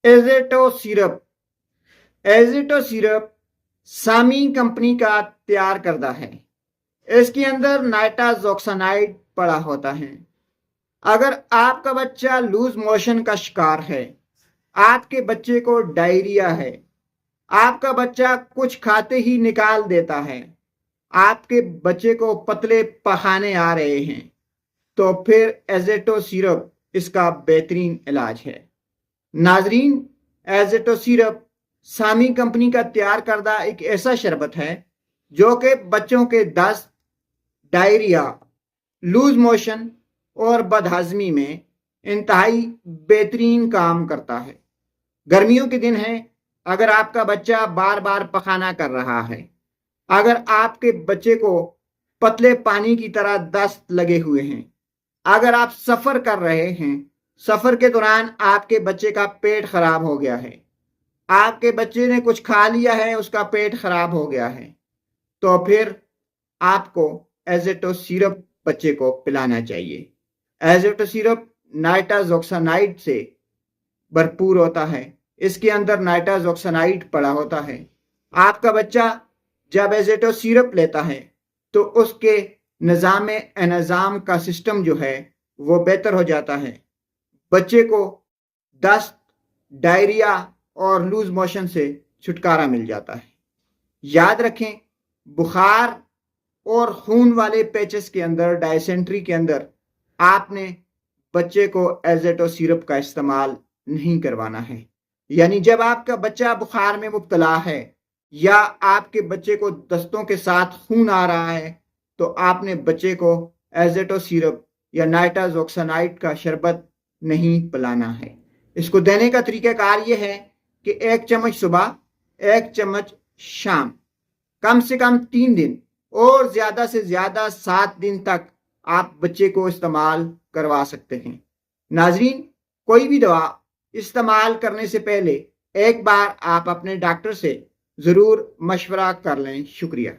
एजेटो syrup. एजेटो syrup सामी company का तैयार करदा है। इसके अंदर नाइट्राजोक्सानाइड पड़ा होता है। अगर आपका बच्चा लूज मोशन का शिकार है, आपके बच्चे को डायरिया है, आपका बच्चा कुछ खाते ही निकाल देता है, आपके बच्चे को पतले पखाने आ रहे हैं, तो फिर एजेटो सिरप इसका बेहतरीन इलाज है। नाजरीन, एजेटो सिरप सामी कंपनी का तैयार करदा एक ऐसा शरबत है जो कि बच्चों के दस्त, डायरिया, लूज मोशन और बदहजमी में इंतहाई बेहतरीन काम करता है। गर्मियों के दिन हैं, अगर आपका बच्चा बार बार पखाना कर रहा है, अगर आपके बच्चे को पतले पानी की तरह दस्त लगे हुए हैं, अगर आप सफ़र कर रहे हैं, सफ़र के दौरान आपके बच्चे का पेट खराब हो गया है, आपके बच्चे ने कुछ खा लिया है, उसका पेट खराब हो गया है, तो फिर आपको एजेटो सिरप बच्चे को पिलाना चाहिए। एजेटो सिरप नाइट्राजोक्सानाइड से भरपूर होता है। इसके अंदर नाइट्राजोक्सानाइड पड़ा होता है। आपका बच्चा जब एजेटो सिरप लेता है तो उसके निज़ाम एनजाम का सिस्टम जो है वो बेहतर हो जाता है। बच्चे को दस्त, डायरिया और लूज मोशन से छुटकारा मिल जाता है। याद रखें, बुखार और खून वाले पैचेस के अंदर, डायसेंट्री के अंदर आपने बच्चे को एजेटो सिरप का इस्तेमाल नहीं करवाना है। यानी जब आपका बच्चा बुखार में मुब्तला है या आपके बच्चे को दस्तों के साथ खून आ रहा है, तो आपने बच्चे को एजेटो सिरप या नाइट्राजोक्सानाइड का शरबत नहीं पिलाना है। इसको देने का तरीक़ाकार ये है कि 1 चम्मच सुबह, 1 चम्मच शाम, कम से कम 3 दिन और ज़्यादा से ज़्यादा 7 दिन तक आप बच्चे को इस्तेमाल करवा सकते हैं। नाजरीन, कोई भी दवा इस्तेमाल करने से पहले एक बार आप अपने डॉक्टर से ज़रूर मशवरा कर लें। शुक्रिया।